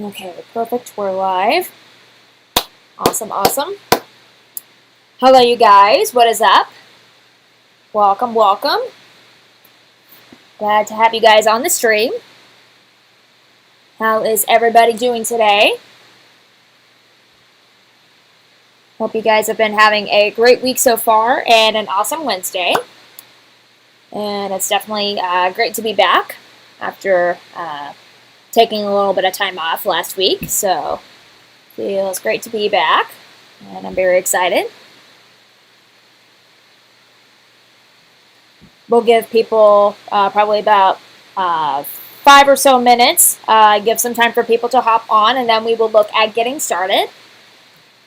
Okay, perfect. We're live. Awesome, awesome. Hello, you guys. What is up? Welcome, welcome. Glad to have you guys on the stream. How is everybody doing today? Hope you guys have been having a great week so far and an awesome Wednesday. And it's definitely great to be back after taking a little bit of time off last week. So feels great to be back, and I'm very excited. We'll give people probably about 5 or so minutes, give some time for people to hop on, and then we will look at getting started.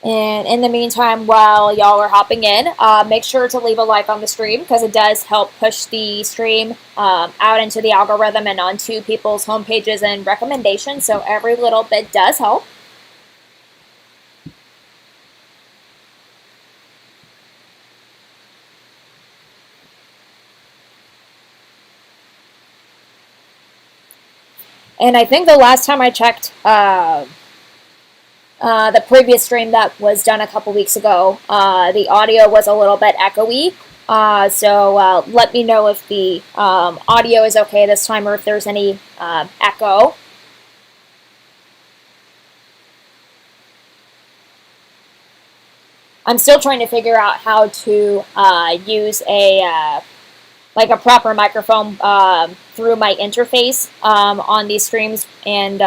And in the meantime, while y'all are hopping in, make sure to leave a like on the stream because it does help push the stream out into the algorithm and onto people's home pages and recommendations. So every little bit does help. And I think the last time I checked the previous stream that was done a couple weeks ago, the audio was a little bit echoey. So let me know if the audio is okay this time or if there's any echo. I'm still trying to figure out how to use a proper microphone through my interface on these streams and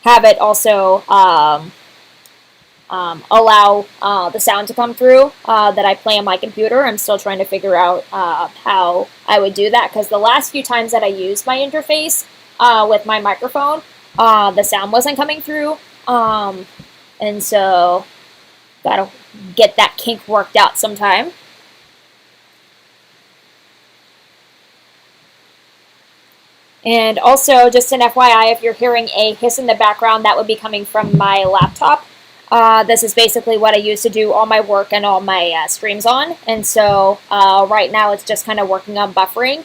have it also allow the sound to come through that I play on my computer. I'm still trying to figure out how I would do that because the last few times that I used my interface with my microphone, the sound wasn't coming through. And so gotta get that kink worked out sometime. And also, just an FYI, if you're hearing a hiss in the background, that would be coming from my laptop. This is basically what I use to do all my work and all my streams on. And so right now it's just kind of working on buffering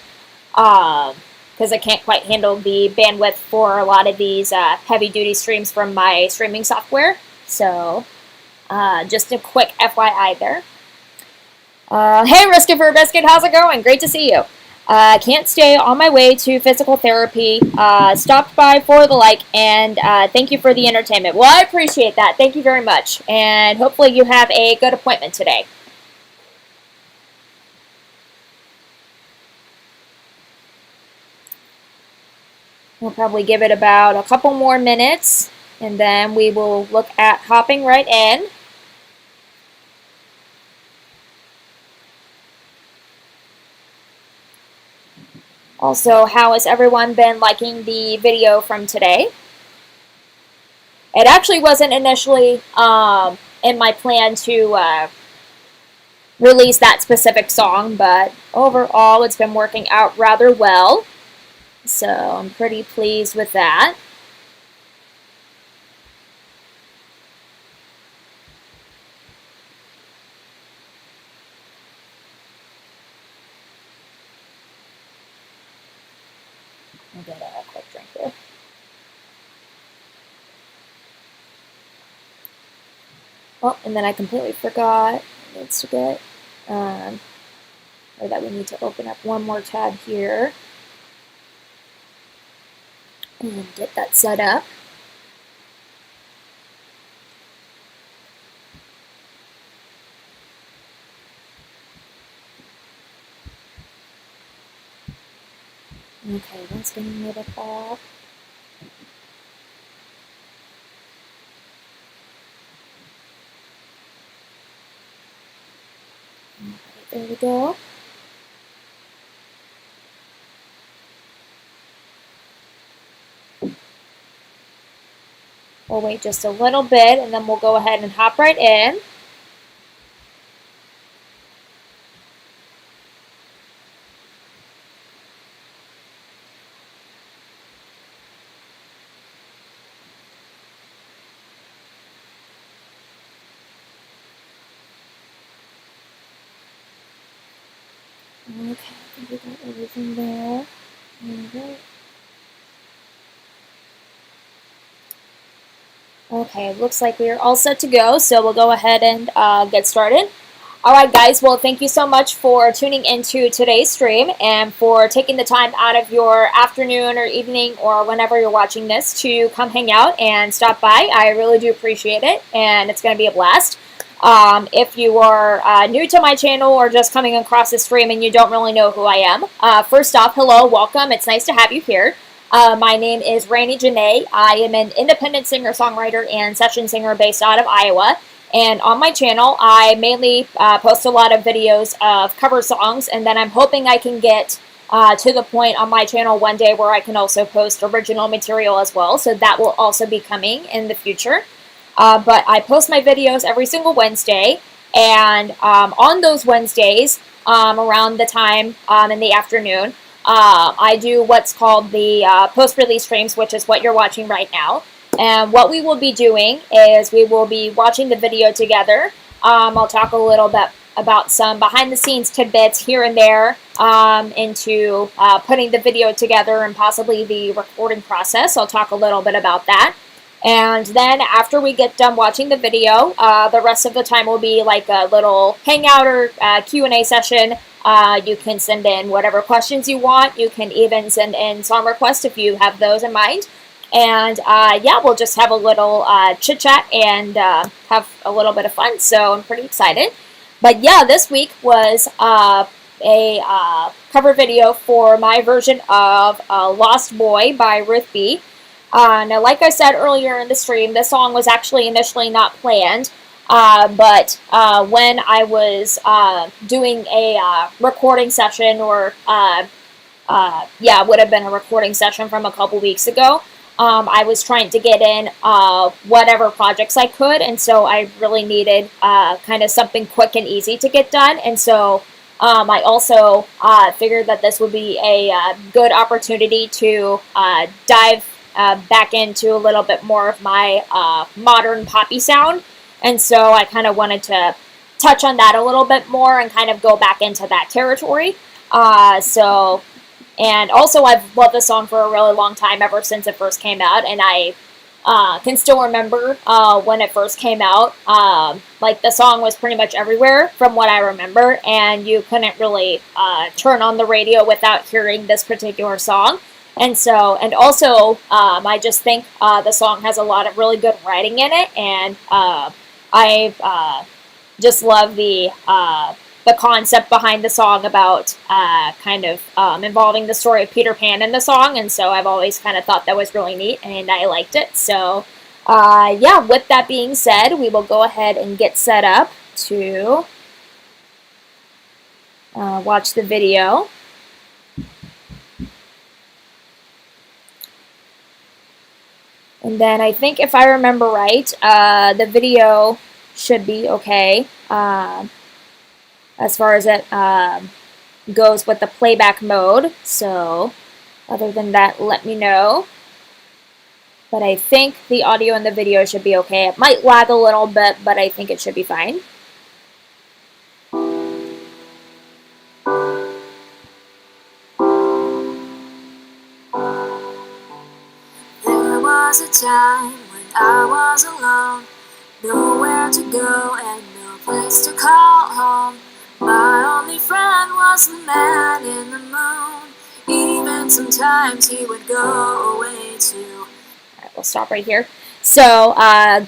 because I can't quite handle the bandwidth for a lot of these heavy-duty streams from my streaming software. So just a quick FYI there. Hey, Riskifer Biscuit, how's it going? Great to see you. Can't stay on my way to physical therapy. Stopped by for the like, and thank you for the entertainment. Well, I appreciate that. Thank you very much. And hopefully you have a good appointment today. We'll probably give it about a couple more minutes, and then we will look at hopping right in. Also, how has everyone been liking the video from today? It actually wasn't initially in my plan to release that specific song, but overall it's been working out rather well. So I'm pretty pleased with that. I'll get a quick drink here. Oh, and then I completely forgot. It needs to get, or that we need to open up one more tab here and get that set up. Okay, that's getting rid of that. There we go. We'll wait just a little bit and then we'll go ahead and hop right in. Okay, I think we got everything there. All right. Okay, looks like we're all set to go, so we'll go ahead and get started. Alright guys, well thank you so much for tuning into today's stream and for taking the time out of your afternoon or evening or whenever you're watching this to come hang out and stop by. I really do appreciate it, and it's going to be a blast. If you are new to my channel or just coming across the stream and you don't really know who I am, first off, hello, welcome. It's nice to have you here. My name is Janee. I am an independent singer-songwriter and session singer based out of Iowa. And on my channel, I mainly post a lot of videos of cover songs, and then I'm hoping I can get to the point on my channel one day where I can also post original material as well. So that will also be coming in the future. But I post my videos every single Wednesday, and on those Wednesdays, around the time in the afternoon, I do what's called the post-release streams, which is what you're watching right now. And what we will be doing is we will be watching the video together. I'll talk a little bit about some behind-the-scenes tidbits here and there into putting the video together and possibly the recording process. I'll talk a little bit about that. And then after we get done watching the video, the rest of the time will be like a little hangout or Q&A session. You can send in whatever questions you want. You can even send in song requests if you have those in mind. And yeah, we'll just have a little chit chat and have a little bit of fun. So I'm pretty excited. But yeah, this week was a cover video for my version of Lost Boy by Ruth B. Now, like I said earlier in the stream, this song was actually initially not planned, but when I was doing a recording session, or yeah, it would have been a recording session from a couple weeks ago, I was trying to get in whatever projects I could, and so I really needed kind of something quick and easy to get done, and so I also figured that this would be a good opportunity to dive back into a little bit more of my modern poppy sound. And so I kind of wanted to touch on that a little bit more and kind of go back into that territory. And also I've loved the song for a really long time, ever since it first came out. And I can still remember when it first came out. Like, the song was pretty much everywhere from what I remember. And you couldn't really turn on the radio without hearing this particular song. And also, I just think the song has a lot of really good writing in it, and I just love the concept behind the song about kind of involving the story of Peter Pan in the song, and so I've always kind of thought that was really neat, and I liked it. So, yeah, with that being said, we will go ahead and get set up to watch the video. And then I think, if I remember right, the video should be okay as far as it goes with the playback mode. So other than that, let me know. But I think the audio and the video should be okay. It might lag a little bit, but I think it should be fine. Was a time when I was alone, nowhere to go and no place to call home. My only friend was the man in the moon. Even sometimes he would go away too. Alright, we'll stop right here. So,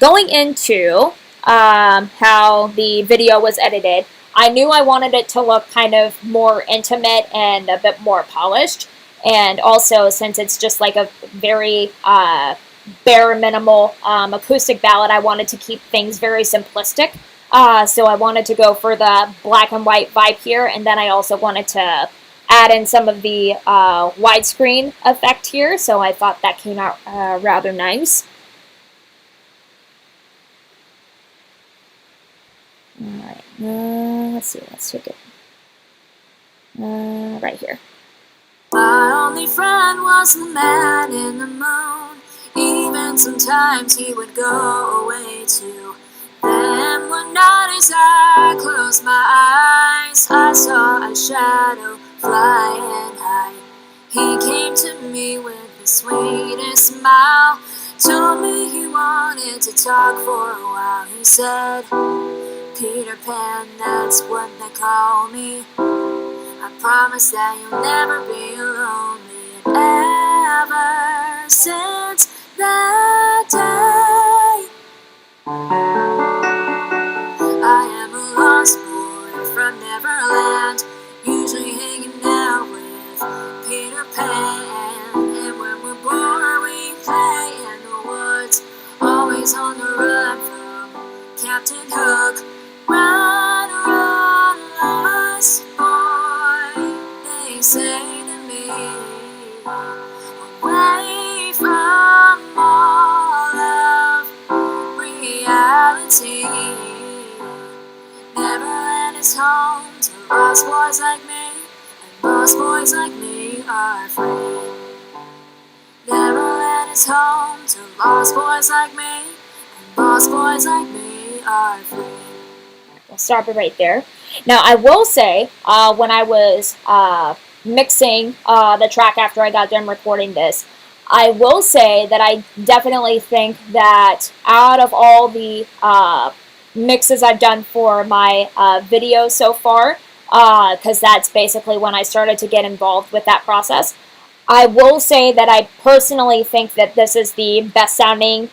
going into how the video was edited, I knew I wanted it to look kind of more intimate and a bit more polished. And also, since it's just like a very bare minimal acoustic ballad, I wanted to keep things very simplistic. So I wanted to go for the black and white vibe here, and then I also wanted to add in some of the widescreen effect here, so I thought that came out rather nice. Alright, let's see, let's take it right here. My only friend was the man in the moon. Even sometimes he would go away too. Then one night as I closed my eyes, I saw a shadow flying high. He came to me with the sweetest smile, told me he wanted to talk for a while. He said, Peter Pan, that's what they call me. I promise that you'll never be lonely. And ever since that day, I am a lost boy from Neverland, usually hanging out with Peter Pan. And when we're bored, we play in the woods, always on the run from Captain Hook. Run, run, lost boy, they say to me, away from all of reality. Neverland is home to lost boys like me, and lost boys like me are free. Neverland is home to lost boys like me, and lost boys like me are free. We'll stop it right there. Now, I will say, when I was mixing the track after I got done recording this, I will say that I definitely think that out of all the mixes I've done for my videos so far, because that's basically when I started to get involved with that process, I will say that I personally think that this is the best sounding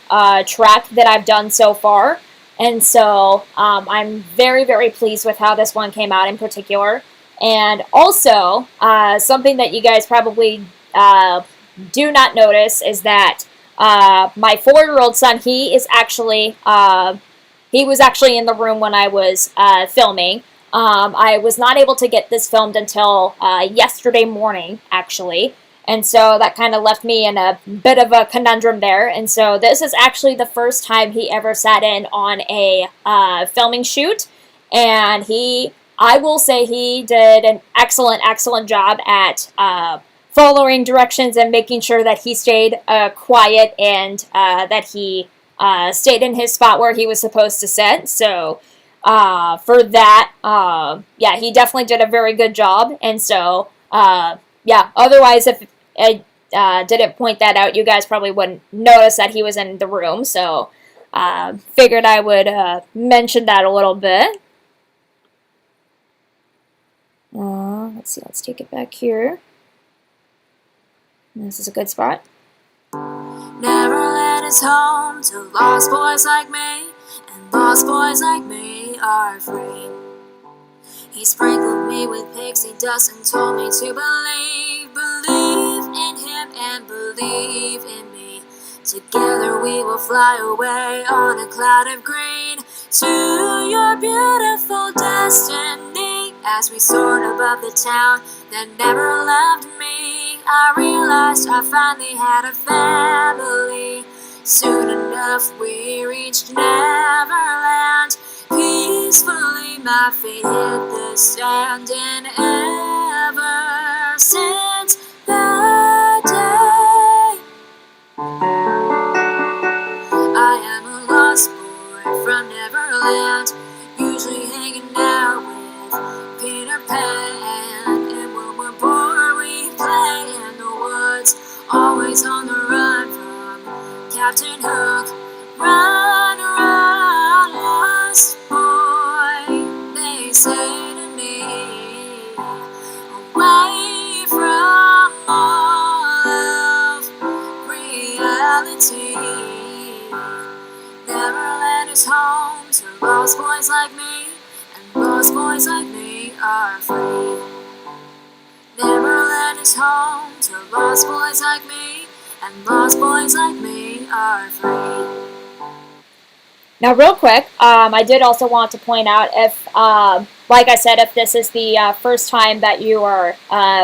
track that I've done so far. And so I'm very, very pleased with how this one came out in particular. And also, something that you guys probably do not notice is that my 4-year-old son, he was actually in the room when I was filming. I was not able to get this filmed until yesterday morning, actually. And so that kind of left me in a bit of a conundrum there. And so this is actually the first time he ever sat in on a filming shoot. And I will say he did an excellent, excellent job at following directions and making sure that he stayed quiet and that he stayed in his spot where he was supposed to sit. So for that, yeah, he definitely did a very good job. And so, yeah, otherwise, if I didn't point that out, you guys probably wouldn't notice that he was in the room. So figured I would mention that a little bit. Let's see, let's take it back here. This is a good spot. Neverland is home to lost boys like me, and lost boys like me are free. He sprinkled me with pixie dust and told me to believe in him and believe in me. Together we will fly away on a cloud of green to your beautiful destiny. As we soared above the town that never loved me, I realized I finally had a family. Soon enough we reached Neverland. Peacefully my feet hit the sand, and ever since that day, I am a lost boy from Neverland, usually hanging out with Peter Pan. And when we're bored we play in the woods, always on the run from Captain Hook. Run, run, lost boy, they say to me, away from all of reality. Neverland is home to lost boys like me, and lost boys like me are free. Neverland is home to lost boys like me, and lost boys like me are free. Now, real quick, I did also want to point out if, like I said, if this is the first time that you are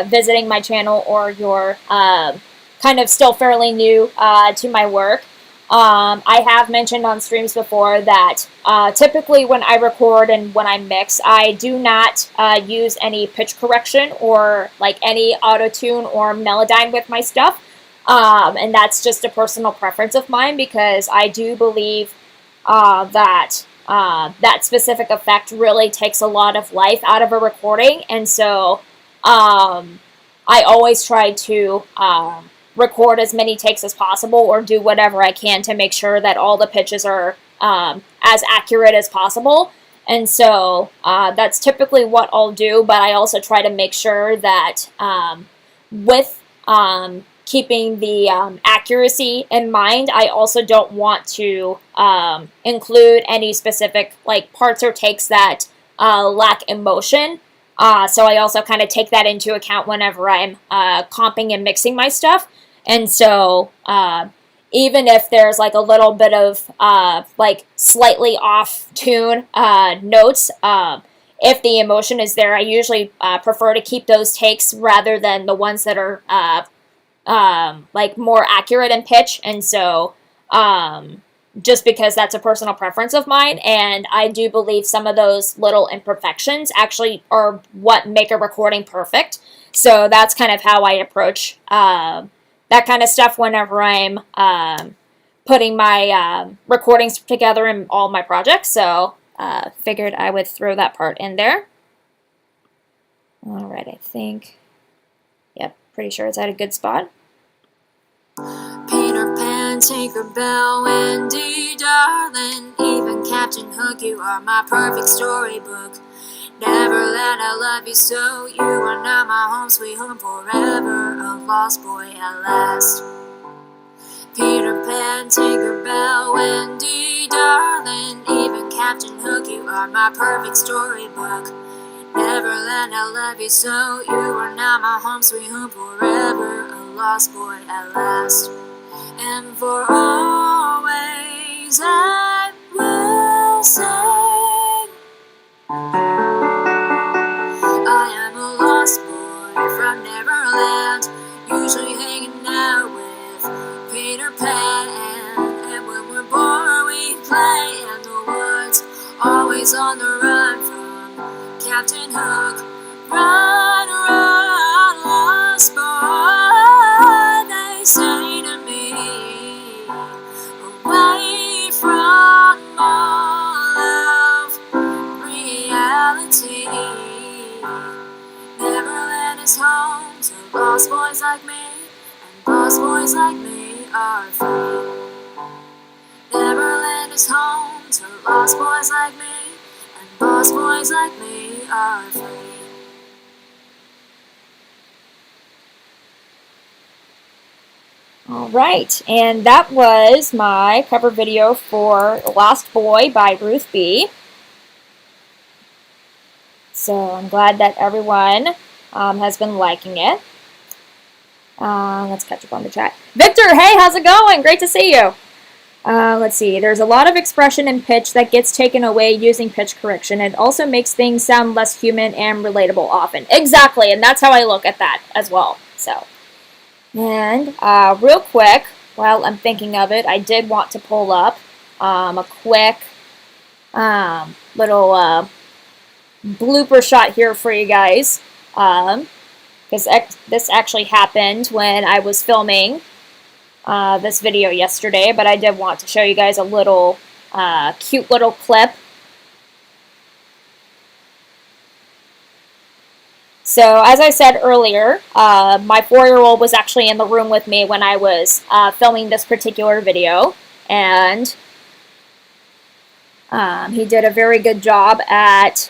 visiting my channel, or you're kind of still fairly new to my work, I have mentioned on streams before that typically when I record and when I mix, I do not use any pitch correction or like any auto-tune or Melodyne with my stuff. And that's just a personal preference of mine, because I do believe that specific effect really takes a lot of life out of a recording. And so I always try to record as many takes as possible or do whatever I can to make sure that all the pitches are as accurate as possible. And so that's typically what I'll do, but I also try to make sure that with keeping the accuracy in mind, I also don't want to include any specific like parts or takes that lack emotion. So I also kind of take that into account whenever I'm comping and mixing my stuff. And so even if there's like a little bit of like slightly off tune notes, if the emotion is there, I usually prefer to keep those takes rather than the ones that are like more accurate in pitch. And so just because that's a personal preference of mine, and I do believe some of those little imperfections actually are what make a recording perfect. So that's kind of how I approach that kind of stuff whenever I'm putting my recordings together in all my projects. So figured I would throw that part in there. All right, I think, yep, pretty sure it's at a good spot. Peter Pan, Tinkerbell, Wendy, darling, even Captain Hook, you are my perfect storybook. Neverland, I love you so, you are now my home, sweet home forever, a lost boy at last. Peter Pan, Tinkerbell, Wendy, darling, even Captain Hook, you are my perfect storybook. Neverland, I love you so, you are now my home, sweet home forever, a lost boy at last. And for always I will sing, I am a lost boy from Neverland, usually hanging out with Peter Pan. And when we're bored we play in the woods, always on the run from Captain Hook. Run, run, lost boy, they say to me, away from all of reality. Neverland is home to lost boys like me, and lost boys like me are free. Neverland is home to lost boys like me, and lost boys like me are free. All right, and that was my cover video for Lost Boy by Ruth B. So I'm glad that everyone has been liking it. Let's catch up on the chat. Victor, hey, how's it going? Great to see you. Let's see. There's a lot of expression in pitch that gets taken away using pitch correction. It also makes things sound less human and relatable often. Exactly, and that's how I look at that as well. So, and real quick, while I'm thinking of it, I did want to pull up a quick little blooper shot here for you guys. Because this actually happened when I was filming this video yesterday, but I did want to show you guys a little cute little clip. So as I said earlier, my 4-year-old was actually in the room with me when I was filming this particular video, and he did a very good job at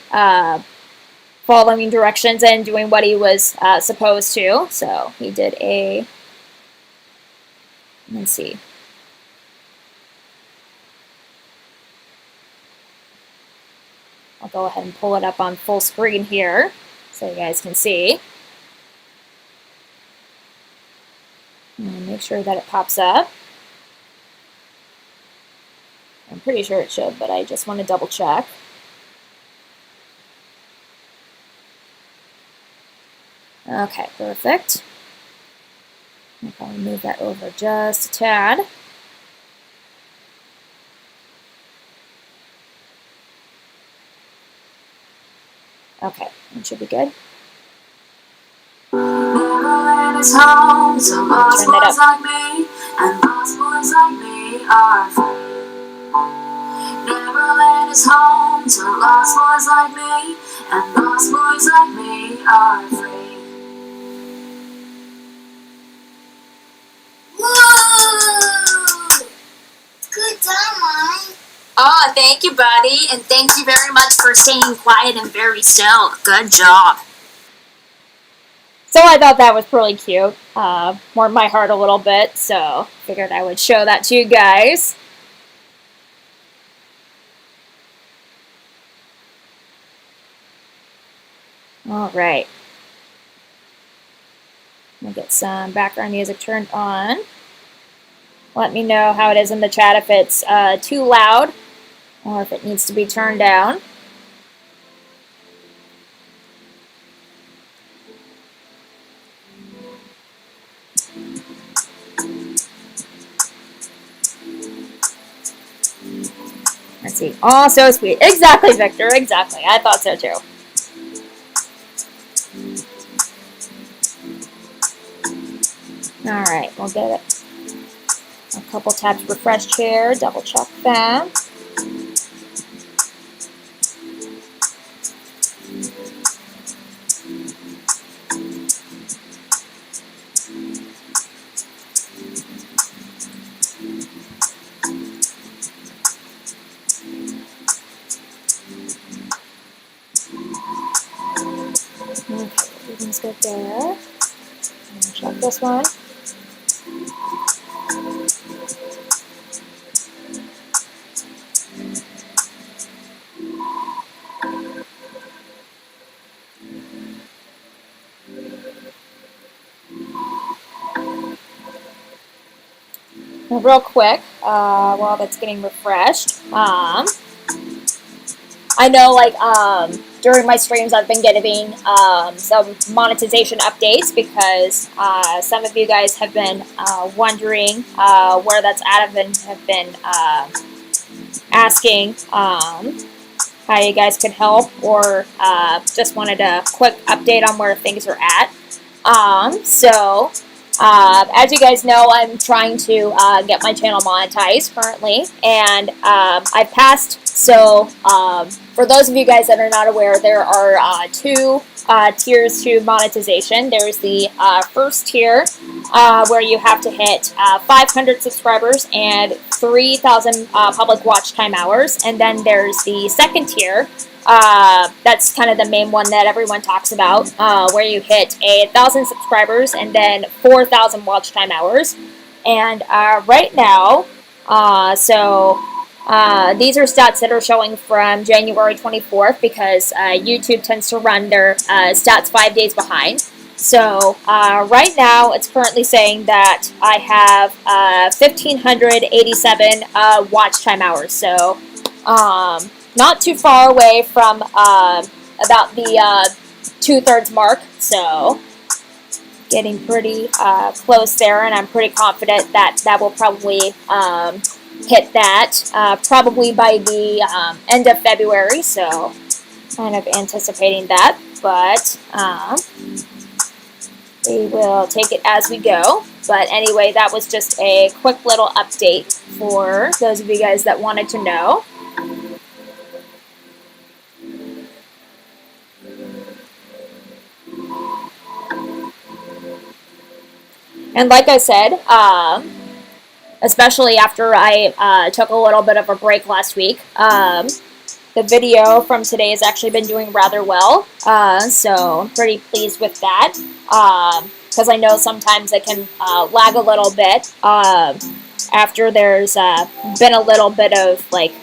following directions and doing what he was supposed to. So he did a, let's see. I'll go ahead and pull it up on full screen here so you guys can see. And make sure that it pops up. I'm pretty sure it should, but I just want to double check. Okay, perfect. I'll probably move that over just a tad. Okay, it should be good. Neverland is home to lost boys like me, and lost boys like me are free. Neverland is home to lost boys like me, and lost boys like me are free. Oh, thank you, buddy, and thank you very much for staying quiet and very still. Good job. So I thought that was really cute. Warmed my heart a little bit, so figured I would show that to you guys. All right. I'm going to get some background music turned on. Let me know how it is in the chat if it's too loud or if it needs to be turned down. Let's see. Oh, so sweet. Exactly, Victor. Exactly. I thought so too. All right, we'll get it. A couple taps refresh here. Double check that. Okay, everything's good there. Check this one. Real quick, while that's getting refreshed, I know, like, during my streams, I've been getting some monetization updates because some of you guys have been wondering where that's at and have been asking how you guys could help, or just wanted a quick update on where things are at. As you guys know, I'm trying to get my channel monetized currently, and I've passed. So for those of you guys that are not aware, there are two tiers to monetization. There's the first tier where you have to hit 500 subscribers and 3,000 public watch time hours, and then there's the second tier. That's kind of the main one that everyone talks about, where you hit 1,000 subscribers and then 4,000 watch time hours. And right now, these are stats that are showing from January 24th because YouTube tends to run their stats 5 days behind. So right now, it's currently saying that I have 1,587 watch time hours. So not too far away from about the 2/3 mark, so getting pretty close there, and I'm pretty confident that that will probably hit that probably by the end of February, so kind of anticipating that, but we will take it as we go. But anyway, that was just a quick little update for those of you guys that wanted to know. And like I said, especially after I took a little bit of a break last week, the video from today has actually been doing rather well. So I'm pretty pleased with that. Because I know sometimes it can lag a little bit after there's been a little bit of like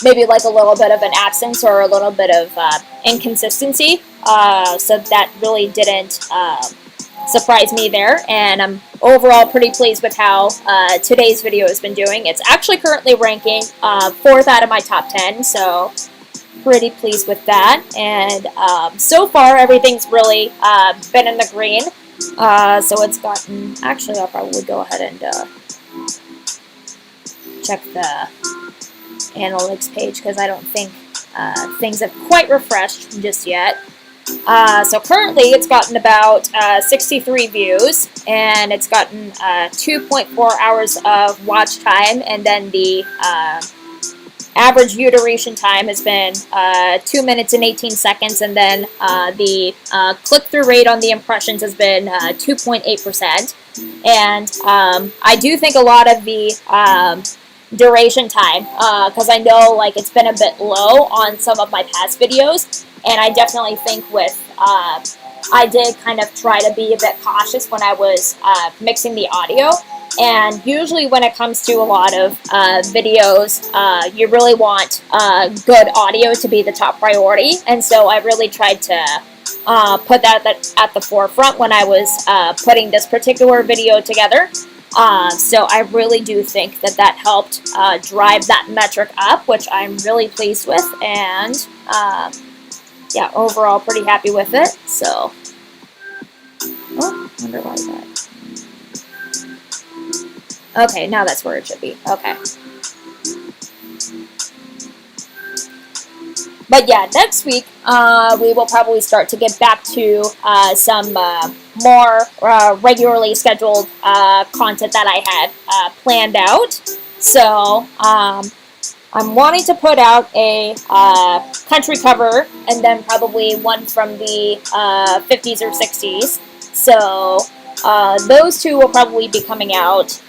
maybe like a little bit of an absence or a little bit of inconsistency. So that really didn't surprise me there, and I'm overall pretty pleased with how today's video has been doing. It's actually currently ranking 4th out of my top 10, so pretty pleased with that. And so far, everything's really been in the green. So it's gotten, actually I'll probably go ahead and check the analytics page because I don't think things have quite refreshed just yet. So currently it's gotten about 63 views, and it's gotten 2.4 hours of watch time, and then the average view duration time has been 2 minutes and 18 seconds, and then the click-through rate on the impressions has been 2.8%. And I do think a lot of the duration time, because I know like it's been a bit low on some of my past videos, and I definitely think with I did kind of try to be a bit cautious when I was mixing the audio. And usually when it comes to a lot of videos, you really want good audio to be the top priority. And so I really tried to put that at the forefront when I was putting this particular video together. So I really do think that that helped drive that metric up, which I'm really pleased with. And yeah, overall pretty happy with it. So, oh, wonder why that. Okay, now that's where it should be. Okay. But yeah, next week we will probably start to get back to some more regularly scheduled content that I had planned out. So I'm wanting to put out a country cover and then probably one from the 50s or 60s. So those two will probably be coming out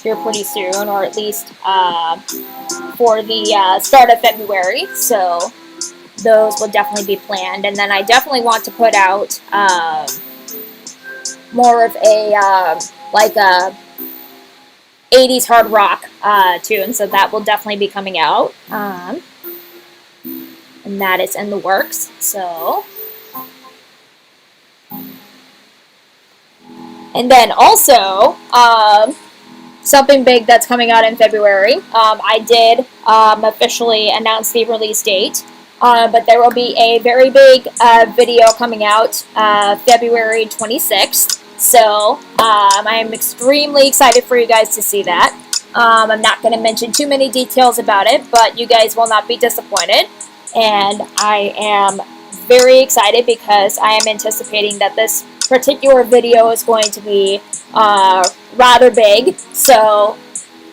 here pretty soon, or at least for the start of February. So those will definitely be planned. And then I definitely want to put out more of a like a 80s hard rock tune, so that will definitely be coming out, and that is in the works. So, and then also something big that's coming out in February. I did officially announce the release date, but there will be a very big video coming out February 26th. So I'm extremely excited for you guys to see that. I'm not going to mention too many details about it, but you guys will not be disappointed. And I am very excited because I am anticipating that this particular video is going to be rather big. So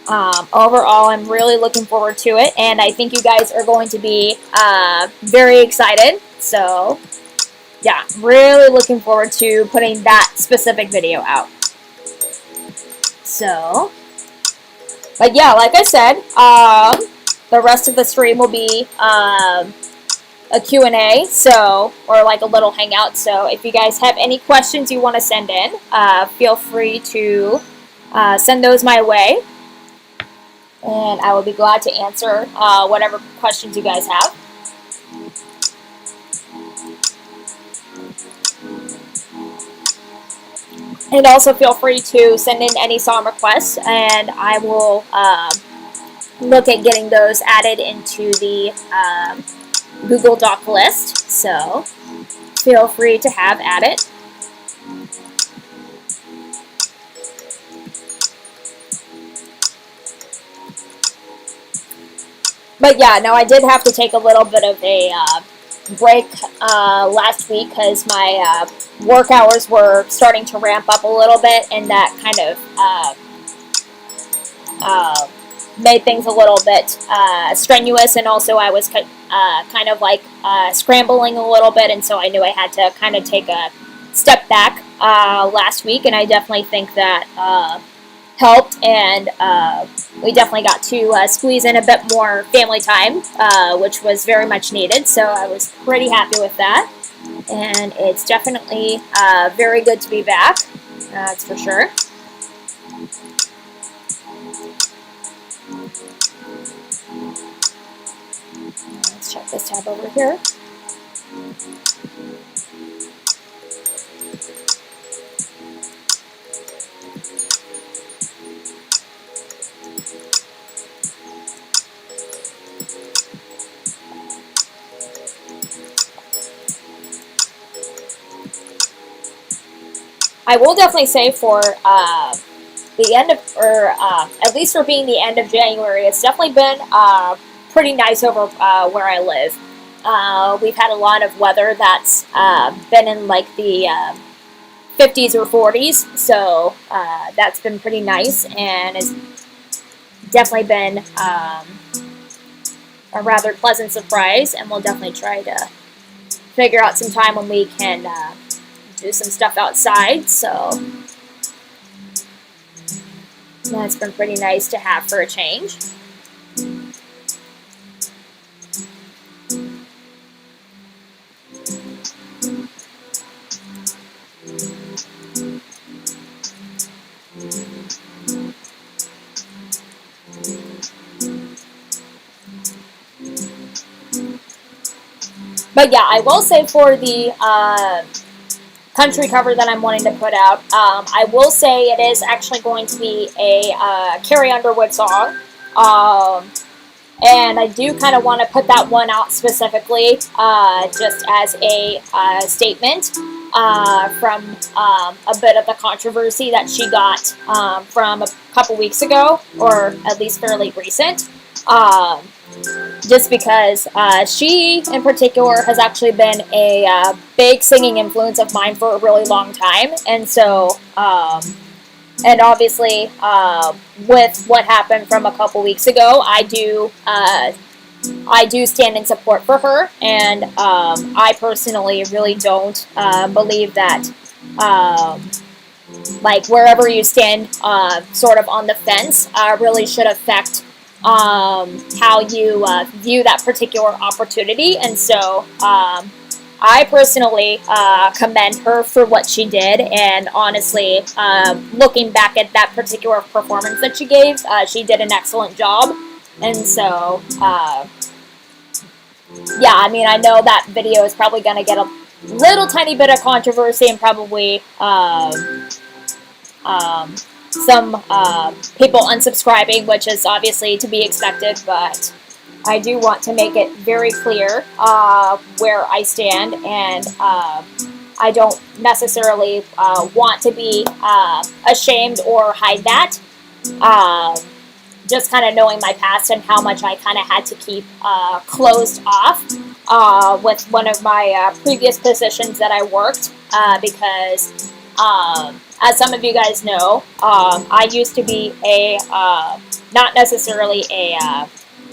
overall, I'm really looking forward to it, and I think you guys are going to be very excited. So yeah, really looking forward to putting that specific video out. So, but yeah, like I said, the rest of the stream will be a Q&A, so, or like a little hangout. So if you guys have any questions you want to send in, feel free to send those my way, and I will be glad to answer whatever questions you guys have. And also feel free to send in any song requests, and I will look at getting those added into the Google Doc list. So feel free to have at it. But yeah, no, I did have to take a little bit of a break last week because my work hours were starting to ramp up a little bit, and that kind of made things a little bit strenuous, and also I was kind of like scrambling a little bit, and so I knew I had to kind of take a step back last week, and I definitely think that helped, and we definitely got to squeeze in a bit more family time, which was very much needed, so I was pretty happy with that, and it's definitely very good to be back, that's for sure. Let's check this tab over here. I will definitely say for the end of, or at least for being the end of January, it's definitely been pretty nice over where I live. We've had a lot of weather that's been in like the 50s or 40s, so that's been pretty nice, and it's definitely been a rather pleasant surprise, and we'll definitely try to figure out some time when we can do some stuff outside. So That's been pretty nice to have for a change. But yeah, I will say for the country cover that I'm wanting to put out, I will say it is actually going to be a Carrie Underwood song. And I do kind of want to put that one out specifically just as a statement from a bit of the controversy that she got from a couple weeks ago, or at least fairly recent. Just because she, in particular, has actually been a big singing influence of mine for a really long time. And so, and obviously, with what happened from a couple weeks ago, I do stand in support for her, and I personally really don't believe that, like, wherever you stand, sort of on the fence, really should affect how you view that particular opportunity. And so, I personally commend her for what she did, and honestly, looking back at that particular performance that she gave, she did an excellent job. And so, yeah, I mean, I know that video is probably going to get a little tiny bit of controversy and probably some people unsubscribing, which is obviously to be expected, but I do want to make it very clear where I stand, and I don't necessarily want to be ashamed or hide that. Just kind of knowing my past and how much I kind of had to keep closed off with one of my previous positions that I worked, because as some of you guys know, I used to be a, not necessarily a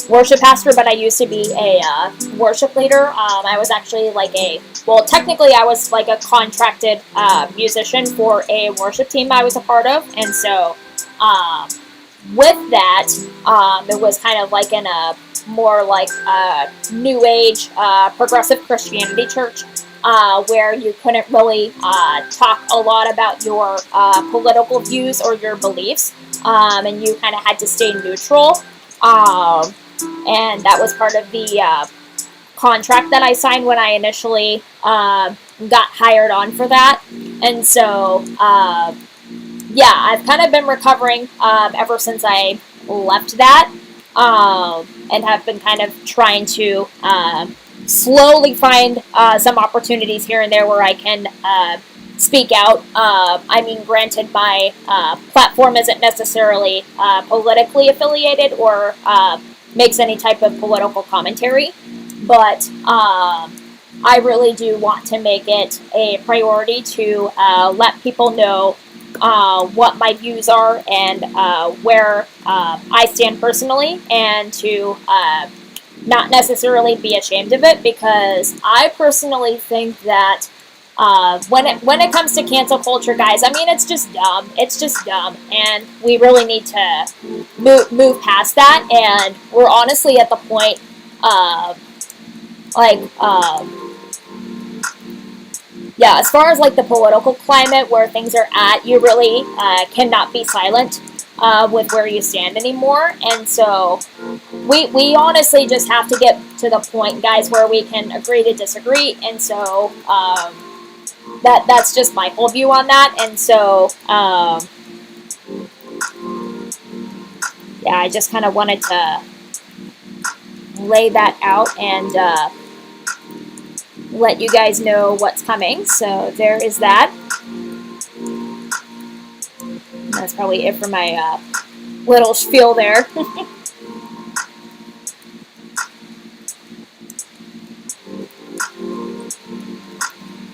worship pastor, but I used to be a worship leader. I was actually like well, technically I was like a contracted musician for a worship team I was a part of. And so with that, it was kind of like in a more like new age progressive Christianity church, where you couldn't really talk a lot about your political views or your beliefs, and you kind of had to stay neutral. And that was part of the contract that I signed when I initially got hired on for that. And so, yeah, I've kind of been recovering ever since I left that, and have been kind of trying to slowly find some opportunities here and there where I can speak out. I mean, granted, my platform isn't necessarily politically affiliated or makes any type of political commentary, but I really do want to make it a priority to let people know what my views are and where I stand personally, and to not necessarily be ashamed of it, because I personally think that when it comes to cancel culture, guys, I mean, it's just dumb. It's just dumb, and we really need to move past that. And we're honestly at the point of yeah, as far as like the political climate where things are at, you really cannot be silent with where you stand anymore. And so we honestly just have to get to the point, guys, where we can agree to disagree. And so that's just my whole view on that. And so yeah, I just kind of wanted to lay that out and let you guys know what's coming. So there is that. That's probably it for my little spiel there.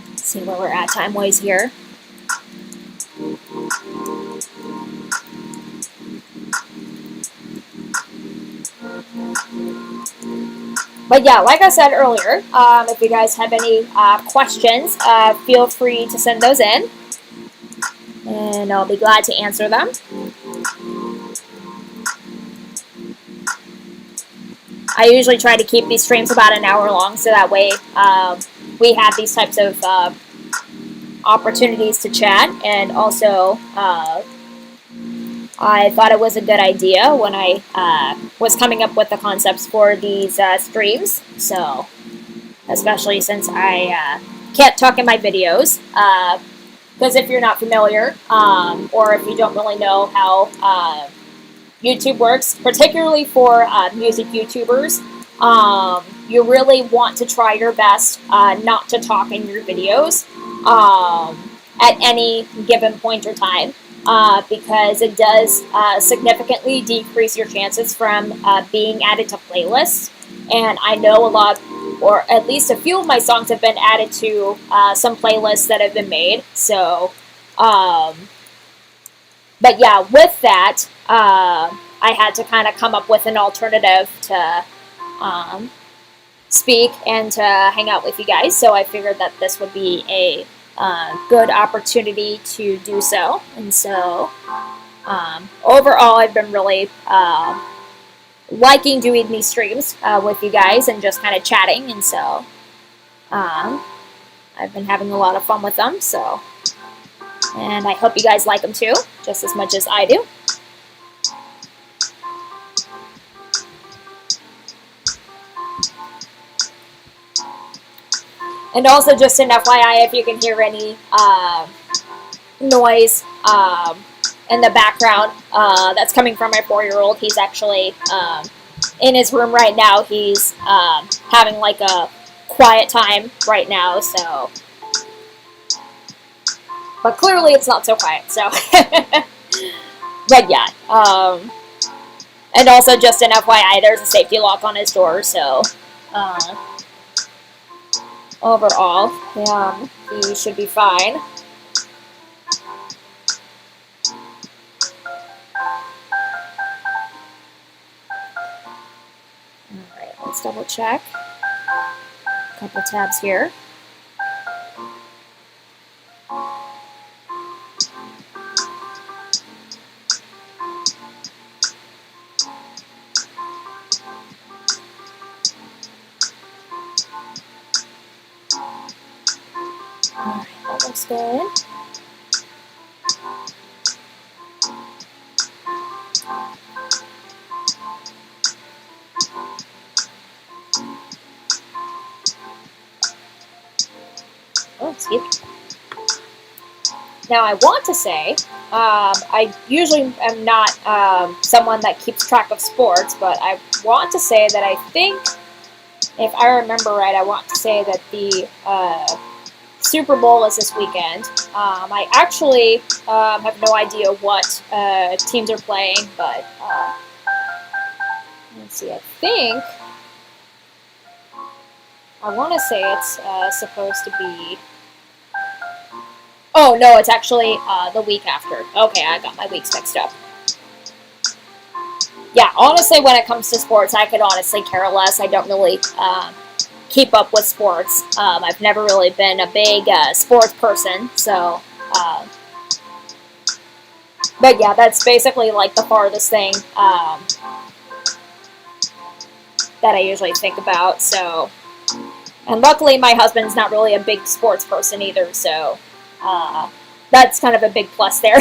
Let's see where we're at time-wise here. But yeah, like I said earlier, if you guys have any questions, feel free to send those in, and I'll be glad to answer them. I usually try to keep these streams about an hour long, so that way we have these types of opportunities to chat. And also, I thought it was a good idea when I was coming up with the concepts for these streams. So, especially since I can't talk in my videos. Because if you're not familiar, or if you don't really know how YouTube works, particularly for music YouTubers, you really want to try your best not to talk in your videos at any given point or time, because it does significantly decrease your chances from being added to playlists. And I know a lot, or at least a few of my songs have been added to some playlists that have been made. So, but yeah, with that, I had to kind of come up with an alternative to speak and to hang out with you guys. So I figured that this would be a good opportunity to do so. And so overall, I've been really liking doing these streams with you guys and just kind of chatting. And so I've been having a lot of fun with them. So, and I hope you guys like them too, just as much as I do. And also, just an FYI, if you can hear any noise in the background that's coming from my 4-year-old, he's actually in his room right now. He's having like a quiet time right now, so. But clearly it's not so quiet, so. But yeah. And also, just an FYI, there's a safety lock on his door, so. Overall, he should be fine. Alright, let's double check. A couple tabs here. Alright, that looks good. Oh, excuse me. Now, I want to say, I usually am not someone that keeps track of sports, but I want to say that I think, if I remember right, I want to say that the Super Bowl is this weekend. I actually have no idea what teams are playing, but let's see, I think, I want to say it's supposed to be, oh no, it's actually the week after. Okay, I got my weeks mixed up. Yeah, honestly, when it comes to sports, I could honestly care less. I don't really keep up with sports. I've never really been a big sports person, so, but yeah, that's basically like the farthest thing that I usually think about, so, and luckily my husband's not really a big sports person either, so that's kind of a big plus there.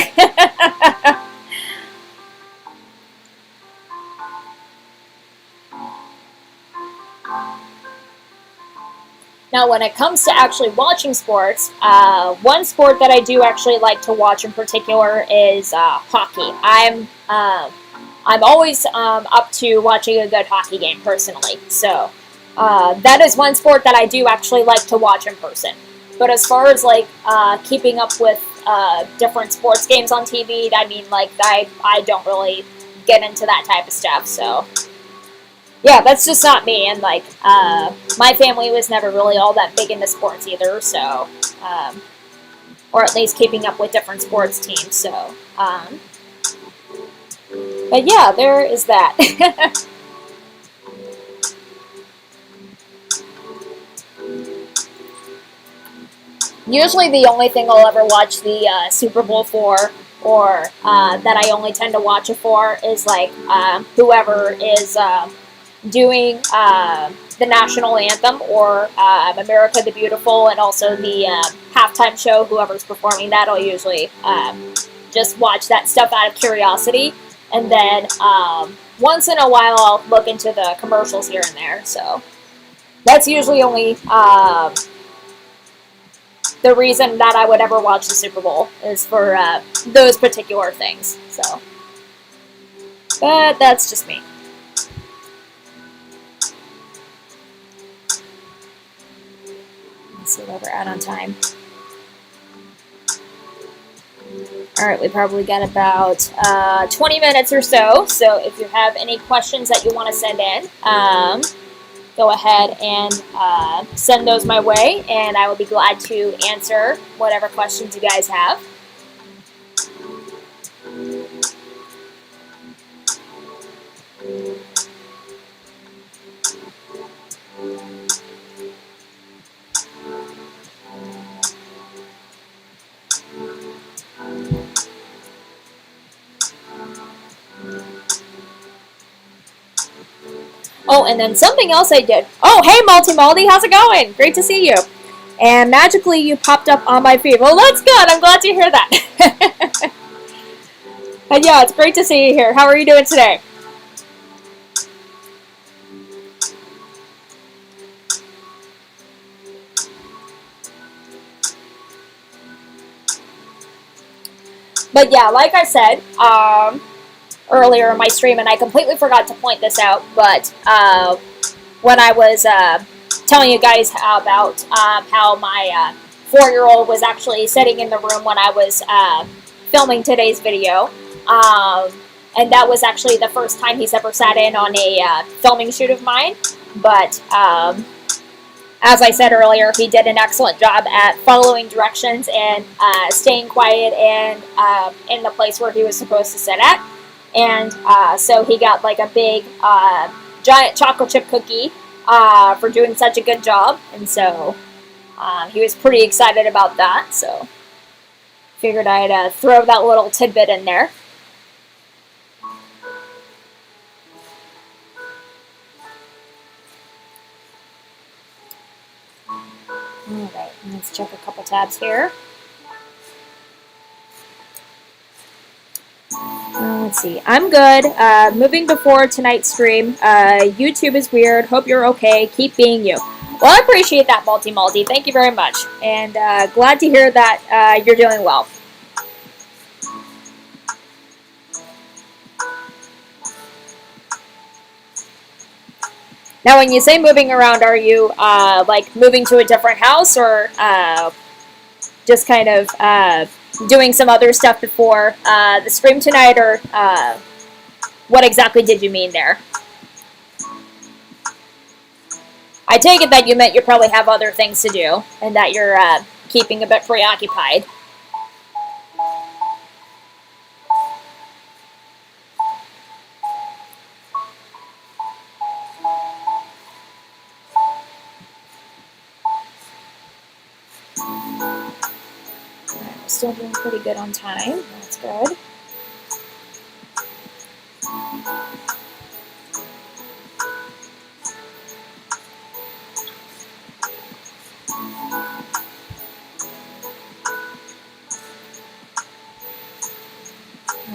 Now, when it comes to actually watching sports, one sport that I do actually like to watch in particular is hockey. I'm always up to watching a good hockey game personally, so that is one sport that I do actually like to watch in person. But as far as like keeping up with different sports games on TV, I mean, like I don't really get into that type of stuff, so. Yeah, that's just not me, and like, my family was never really all that big into sports either, so, or at least keeping up with different sports teams, so, but yeah, there is that. Usually the only thing I'll ever watch the Super Bowl for, or that I only tend to watch it for, is like, whoever is doing the national anthem or America the Beautiful, and also the halftime show, whoever's performing that, I'll usually just watch that stuff out of curiosity. And then once in a while, I'll look into the commercials here and there. So that's usually only the reason that I would ever watch the Super Bowl, is for those particular things. So, but that's just me. Let's see where we're at on time. Alright, we probably got about 20 minutes or so. So if you have any questions that you want to send in, go ahead and send those my way, and I will be glad to answer whatever questions you guys have. Oh, and then something else I did. Oh, hey, Malty, how's it going? Great to see you. And magically, you popped up on my feed. Well, that's good. I'm glad to hear that. And yeah, it's great to see you here. How are you doing today? But yeah, like I said earlier in my stream, and I completely forgot to point this out, but when I was telling you guys about how my 4-year-old was actually sitting in the room when I was filming today's video, and that was actually the first time he's ever sat in on a filming shoot of mine. But as I said earlier, he did an excellent job at following directions and staying quiet and in the place where he was supposed to sit at. And so he got like a big giant chocolate chip cookie for doing such a good job. And so he was pretty excited about that. So figured I'd throw that little tidbit in there. Alright, let's check a couple tabs here. Let's see. I'm good. Moving before tonight's stream. YouTube is weird. Hope you're okay. Keep being you. Well, I appreciate that, Malty. Thank you very much. And glad to hear that you're doing well. Now, when you say moving around, are you like moving to a different house, or just kind of doing some other stuff before the stream tonight, or what exactly did you mean there? I take it that you meant you probably have other things to do, and that you're keeping a bit preoccupied. Still doing pretty good on time. That's good.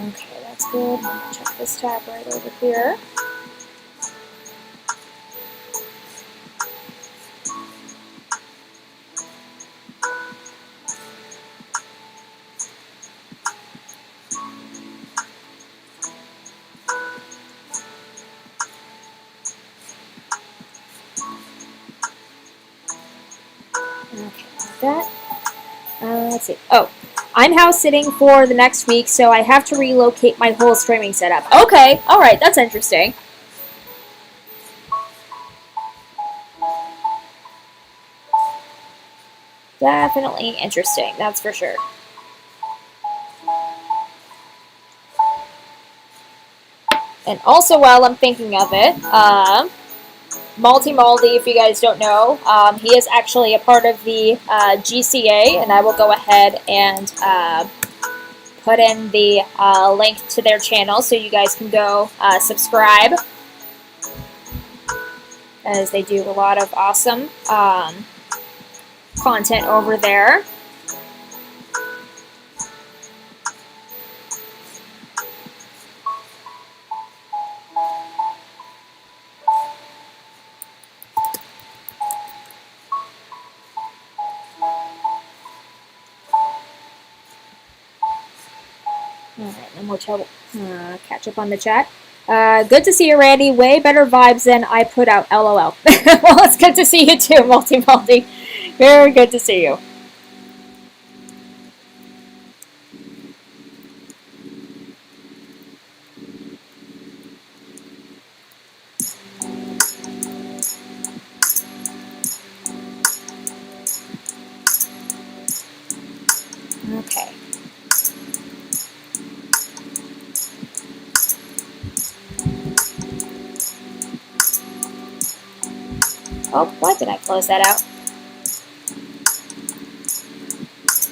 Okay, that's good. Check this tab right over here. Let's see. Oh, I'm house sitting for the next week, so I have to relocate my whole streaming setup. Okay, alright, that's interesting. Definitely interesting, that's for sure. And also, while I'm thinking of it, Malty, if you guys don't know, he is actually a part of the GCA, and I will go ahead and put in the link to their channel so you guys can go subscribe. as they do a lot of awesome content over there. Alright, and we'll catch up on the chat. Good to see you, Randy. Way better vibes than I put out. LOL. Well, it's good to see you too, Multi. Very good to see you. Okay. Oh, why did I close that out?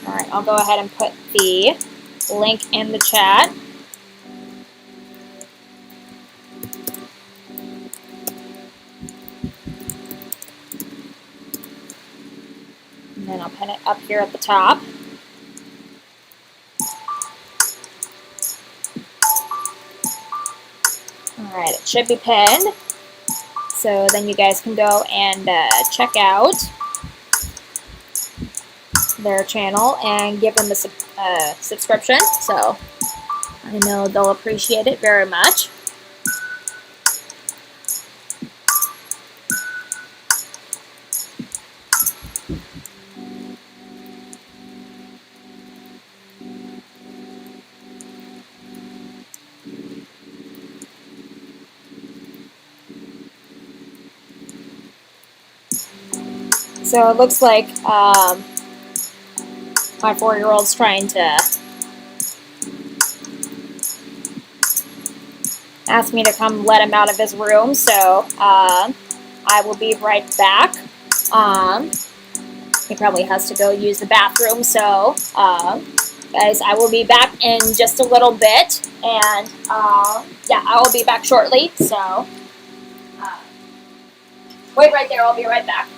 Alright, I'll go ahead and put the link in the chat. And then I'll pin it up here at the top. Alright, it should be pinned. So then you guys can go and check out their channel and give them a subscription. So I know they'll appreciate it very much. So it looks like my 4-year-old's trying to ask me to come let him out of his room, so I will be right back. He probably has to go use the bathroom, so guys, I will be back in just a little bit, and yeah, I will be back shortly, so wait right there, I'll be right back.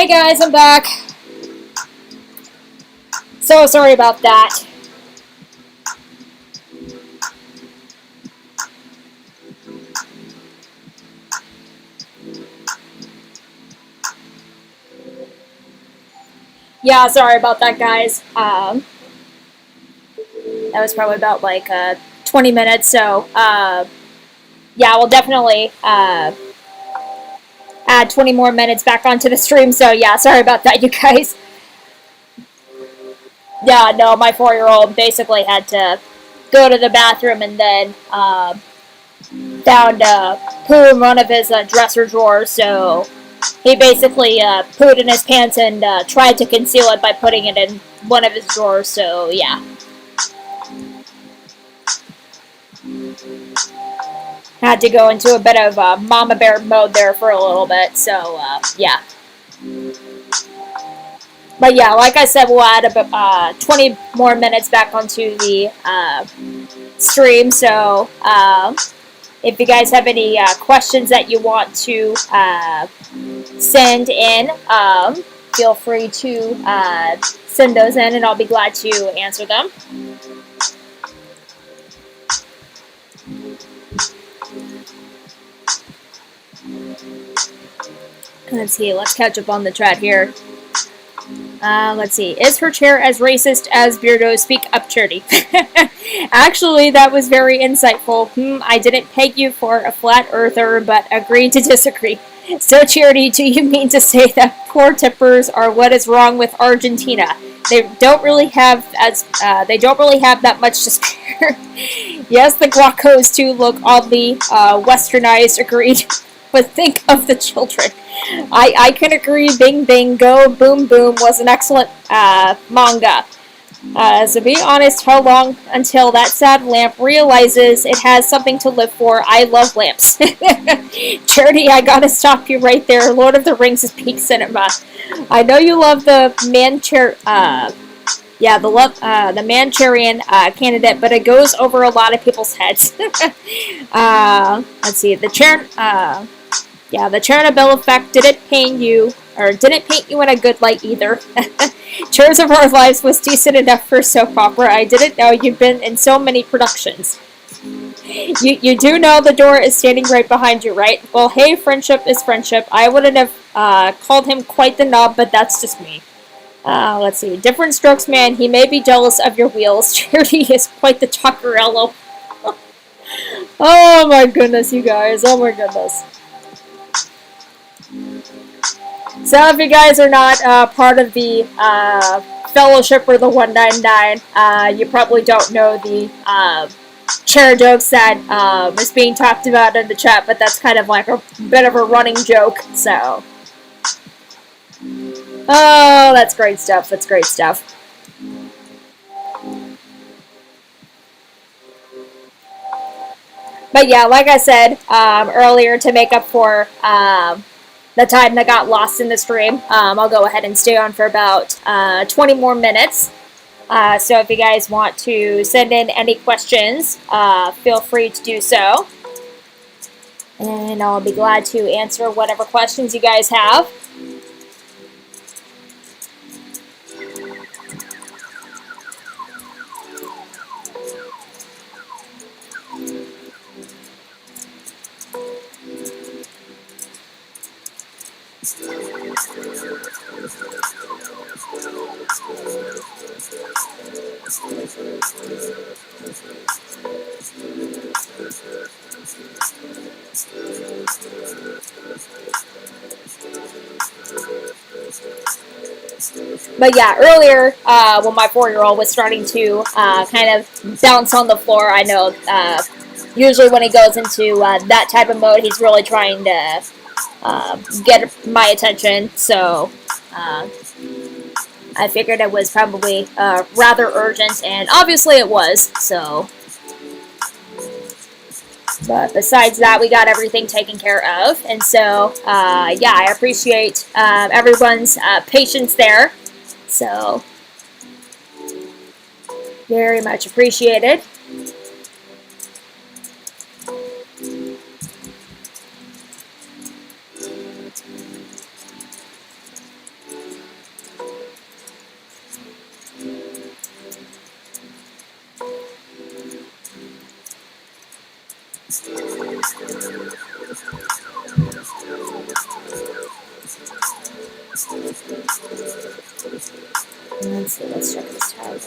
Hey guys, I'm back. So sorry about that. Yeah, sorry about that, guys. That was probably about like 20 minutes. So yeah, we'll definitely add 20 more minutes back onto the stream. So yeah, sorry about that, you guys. Yeah, no, my 4-year-old basically had to go to the bathroom and then found poo in one of his dresser drawers. So he basically pooed in his pants and tried to conceal it by putting it in one of his drawers. So yeah, had to go into a bit of mama bear mode there for a little bit. So yeah. But yeah, like I said, we'll add about 20 more minutes back onto the stream. So if you guys have any questions that you want to send in, feel free to send those in, and I'll be glad to answer them. Let's see. Let's catch up on the chat here. Let's see. Is her chair as racist as Beardo? Speak up, Charity. Actually, that was very insightful. I didn't peg you for a flat earther, but agreed to disagree. So, Charity, do you mean to say that poor tippers are what is wrong with Argentina? They don't really have that much to spare. Yes, the guacos too look oddly westernized. Agreed. But think of the children. I can agree. Bing Bing Go Boom Boom was an excellent manga. So be honest, how long until that sad lamp realizes it has something to live for? I love lamps. Charity, I gotta stop you right there. Lord of the Rings is peak cinema. I know you love the the Manchurian candidate, but it goes over a lot of people's heads. Let's see, the Chernobyl effect didn't paint you in a good light either. Chairs of Our Lives was decent enough for soap opera. I didn't know you'd been in so many productions. You do know the door is standing right behind you, right? Well, hey, friendship is friendship. I wouldn't have called him quite the knob, but that's just me. Let's see. Different strokes, man. He may be jealous of your wheels. Charity is quite the talkerello. Oh my goodness, you guys. Oh my goodness. So if you guys are not part of the fellowship or the 199, you probably don't know the chair jokes that is being talked about in the chat, but that's kind of like a bit of a running joke. So, oh, that's great stuff. That's great stuff. But yeah, like I said earlier, to make up for the time that got lost in the stream, I'll go ahead and stay on for about 20 more minutes. So if you guys want to send in any questions, feel free to do so. And I'll be glad to answer whatever questions you guys have. But yeah, earlier when my 4-year-old was starting to kind of bounce on the floor, I know usually when he goes into that type of mode, he's really trying to get my attention. So I figured it was probably rather urgent, and obviously it was. So, but besides that, we got everything taken care of, and so yeah, I appreciate everyone's patience there. So, very much appreciated.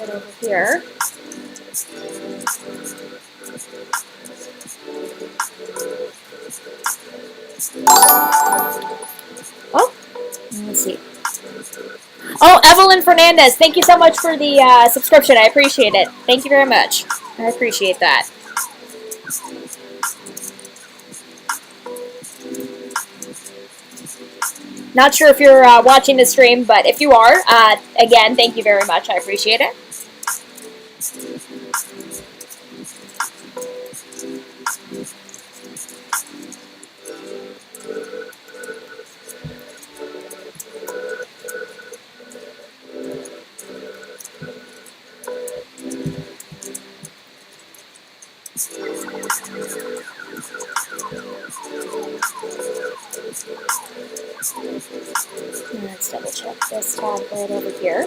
it over here. Oh, let's see. Oh, Evelyn Fernandez, thank you so much for the subscription. I appreciate it. Thank you very much. I appreciate that. Not sure if you're watching the stream, but if you are, again, thank you very much. I appreciate it. Let's double check this tab right over here.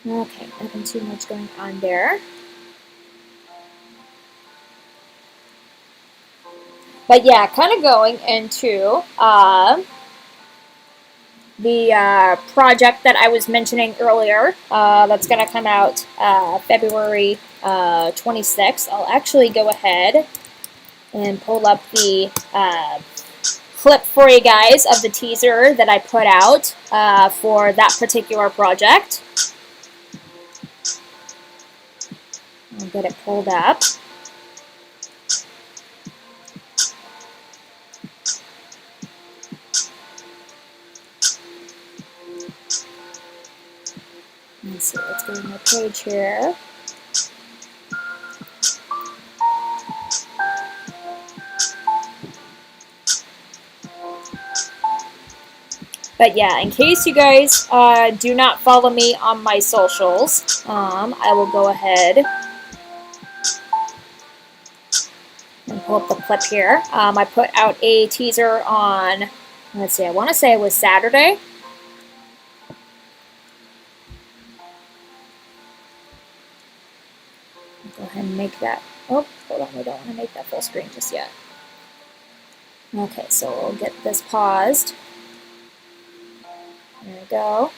Okay, nothing too much going on there. But yeah, kind of going into the project that I was mentioning earlier that's going to come out February 26th. I'll actually go ahead and pull up the clip for you guys of the teaser that I put out for that particular project. I'll get it pulled up. Let's see, let's go to my page here. But yeah, in case you guys do not follow me on my socials, I will go ahead and pull up the clip here. I put out a teaser on, let's see, I want to say it was Saturday. Go ahead and make that, oh, hold on, we don't want to make that full screen just yet. Okay, so we'll get this paused. There we go.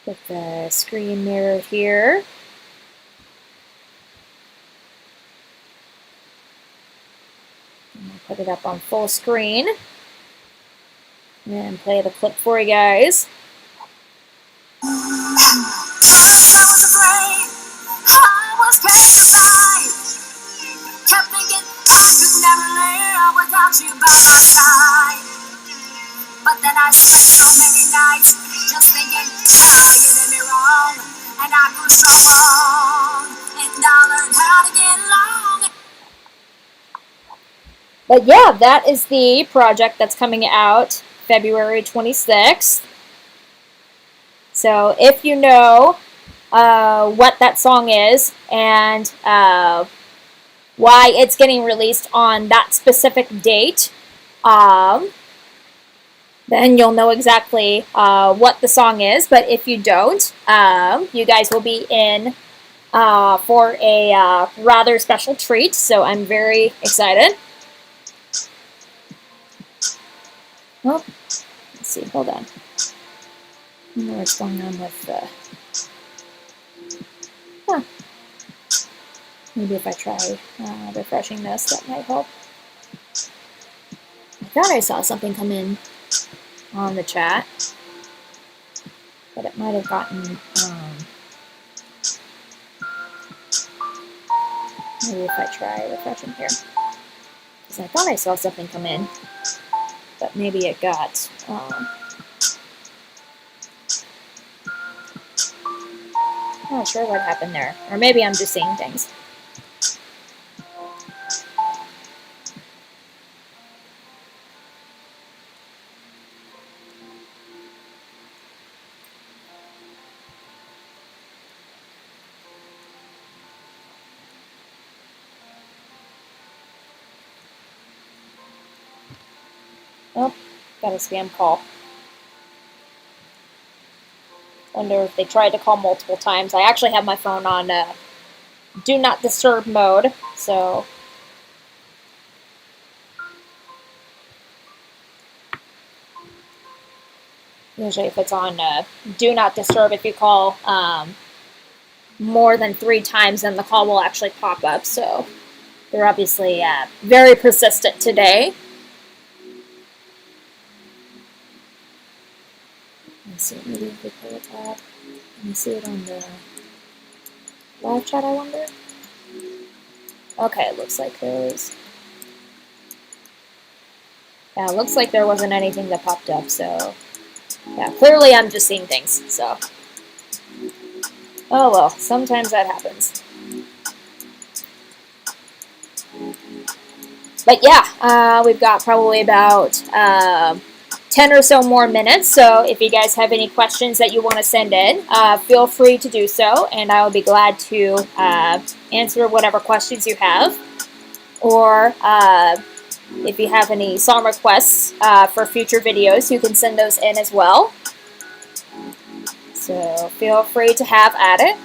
Get the screen mirrored here. And I'll put it up on full screen. And play the clip for you guys. I was petrified. Kept thinking I could never live without you by my side. But then I spent so many nights just thinking how you did me wrong. And I grew strong. And I learned how to get along. But yeah, that is the project that's coming out February 26th. So if you know what that song is and why it's getting released on that specific date, then you'll know exactly what the song is. But if you don't, you guys will be in for a rather special treat. So I'm very excited. Well, let's see, hold on. I don't know what's going on with the... Maybe if I try refreshing this, that might help. I thought I saw something come in on the chat, but it might have gotten... maybe if I try refreshing here. Because I thought I saw something come in, but maybe it got... I'm not sure what happened there. Or maybe I'm just seeing things. Oh, got a spam call. Wonder if they tried to call multiple times. I actually have my phone on do not disturb mode, so usually if it's on do not disturb, if you call more than 3 times, then the call will actually pop up. So they're obviously very persistent today. Let's see, maybe if we play with that. Let me see it on the live chat, I wonder. Okay, it looks like there was. Yeah, it looks like there wasn't anything that popped up, so yeah, clearly I'm just seeing things, so. Oh well, sometimes that happens. But yeah, we've got probably about 10 or so more minutes, so if you guys have any questions that you want to send in, feel free to do so, and I will be glad to answer whatever questions you have. Or if you have any song requests for future videos, you can send those in as well. So feel free to have at it.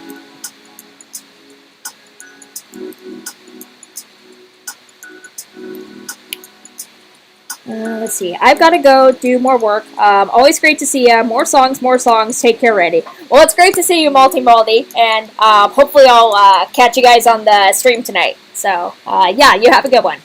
Let's see. I've got to go do more work. Always great to see you. More songs, more songs. Take care, Randy. Well, it's great to see you, Malty, and hopefully I'll catch you guys on the stream tonight. So, yeah, you have a good one.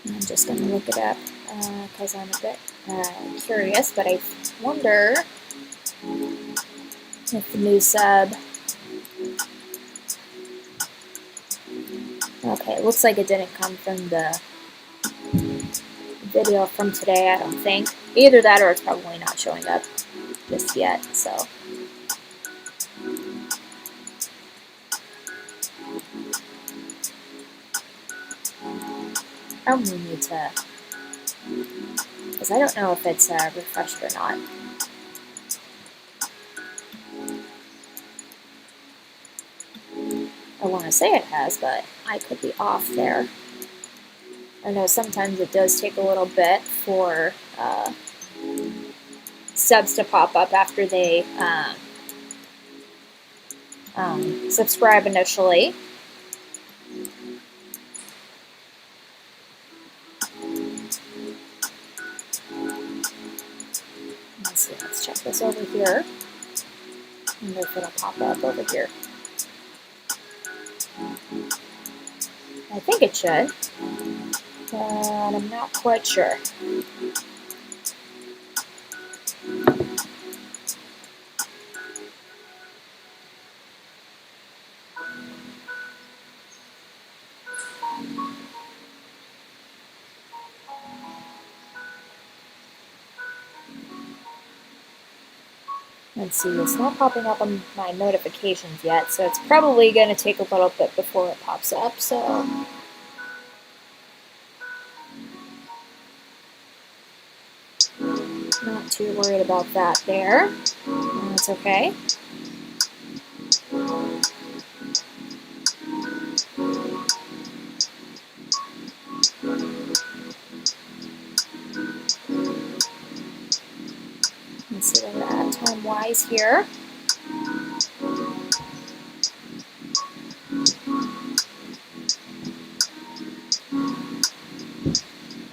I'm just going to look it up because I'm a bit curious, but I wonder if the new sub... Okay, it looks like it didn't come from the video from today, I don't think. Either that or it's probably not showing up just yet, so... I really need to, because I don't know if it's refreshed or not. I want to say it has, but I could be off there. I know sometimes it does take a little bit for subs to pop up after they subscribe initially. Let's check this over here. I wonder if it'll pop up over here. I think it should, but I'm not quite sure. Let's see, it's not popping up on my notifications yet, so it's probably going to take a little bit before it pops up, so... Not too worried about that there. That's okay. Let's see where we're at time-wise here.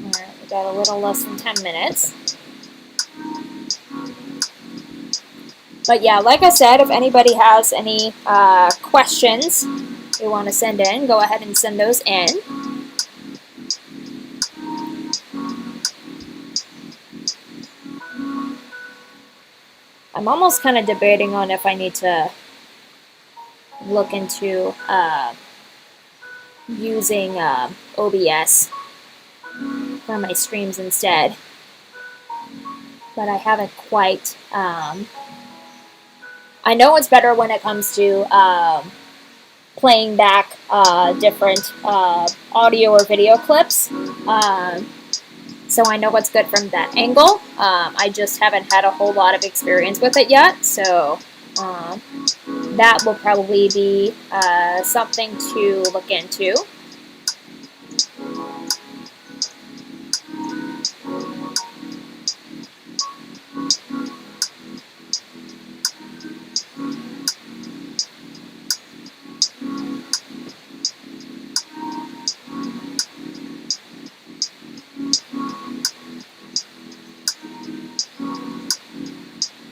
Alright, we got a little less than 10 minutes. But yeah, like I said, if anybody has any questions they want to send in, go ahead and send those in. I'm almost kind of debating on if I need to look into using OBS for my streams instead. But I haven't quite... I know it's better when it comes to playing back different audio or video clips. So I know what's good from that angle. I just haven't had a whole lot of experience with it yet, so that will probably be something to look into.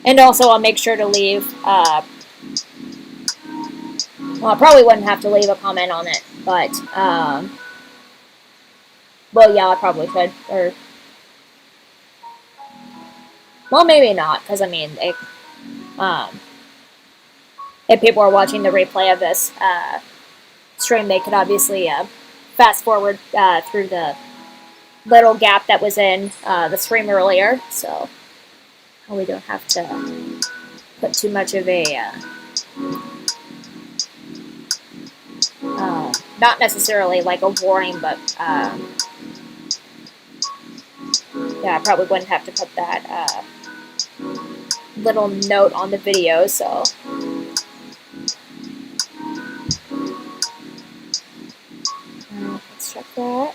And also I'll make sure to leave, well, I probably wouldn't have to leave a comment on it, but, well, yeah, I probably could, or, well, maybe not, because, I mean, if people are watching the replay of this stream, they could obviously fast forward through the little gap that was in the stream earlier, so we don't have to put too much of a, not necessarily like a warning, but yeah, I probably wouldn't have to put that little note on the video, so. Let's check that.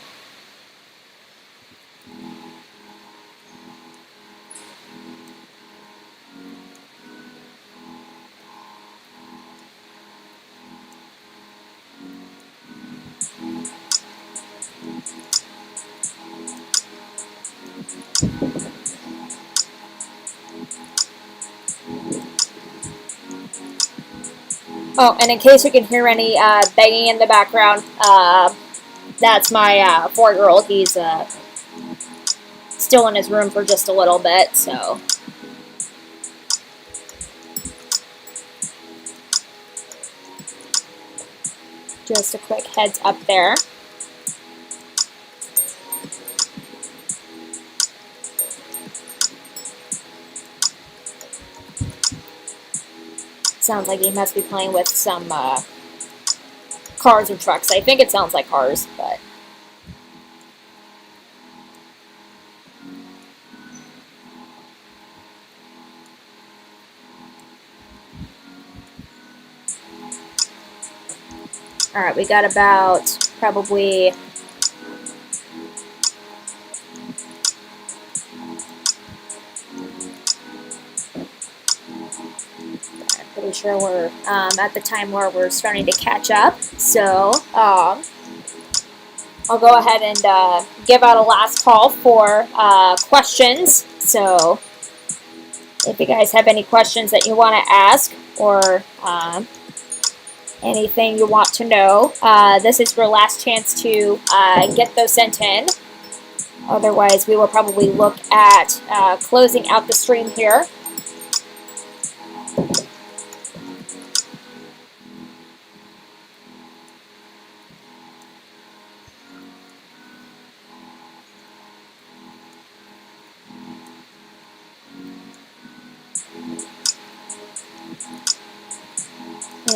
Oh, and in case you can hear any banging in the background, that's my 4-year-old. He's still in his room for just a little bit, so. Just a quick heads up there. Sounds like he must be playing with some cars or trucks. I think it sounds like cars, but. All right, we got about probably pretty sure we're at the time where we're starting to catch up. So I'll go ahead and give out a last call for questions. So if you guys have any questions that you want to ask or anything you want to know, this is your last chance to get those sent in. Otherwise, we will probably look at closing out the stream here.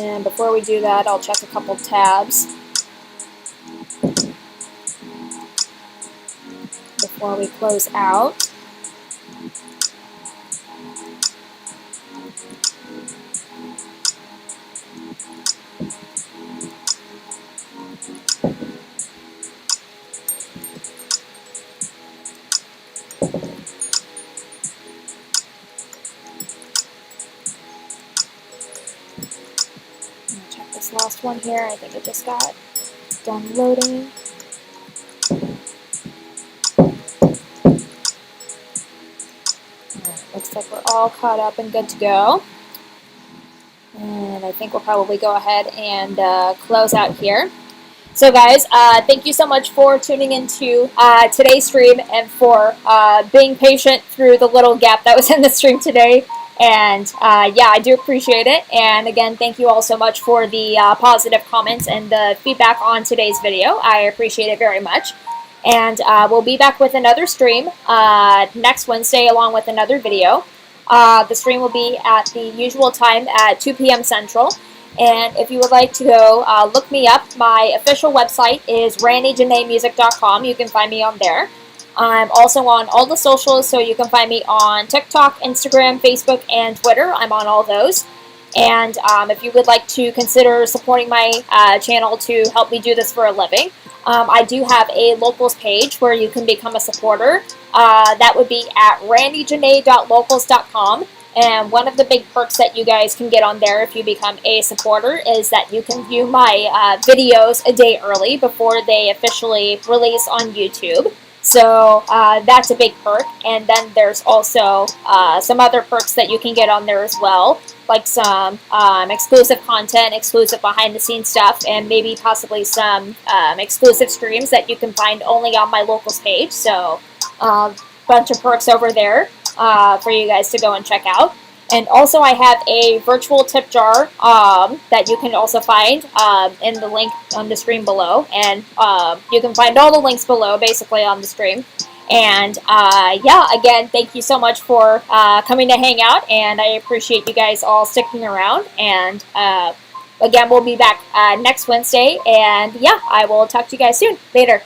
And before we do that, I'll check a couple tabs before we close out. This last one here, I think it just got done loading. Right, looks like we're all caught up and good to go. And I think we'll probably go ahead and close out here. So guys, thank you so much for tuning into today's stream and for being patient through the little gap that was in the stream today. And yeah, I do appreciate it. And again, thank you all so much for the positive comments and the feedback on today's video. I appreciate it very much. And we'll be back with another stream next Wednesday along with another video. The stream will be at the usual time at 2 p.m. Central. And if you would like to go look me up, my official website is randyjaneemusic.com. You can find me on there. I'm also on all the socials, so you can find me on TikTok, Instagram, Facebook, and Twitter. I'm on all those. And if you would like to consider supporting my channel to help me do this for a living, I do have a locals page where you can become a supporter. That would be at randyjanee.locals.com. And one of the big perks that you guys can get on there if you become a supporter is that you can view my videos a day early before they officially release on YouTube. So that's a big perk. And then there's also some other perks that you can get on there as well, like some exclusive content, exclusive behind-the-scenes stuff, and maybe possibly some exclusive streams that you can find only on my locals page. So bunch of perks over there for you guys to go and check out. And also I have a virtual tip jar that you can also find in the link on the stream below. And you can find all the links below basically on the stream. And yeah, again, thank you so much for coming to hang out. And I appreciate you guys all sticking around. And again, we'll be back next Wednesday. And yeah, I will talk to you guys soon. Later.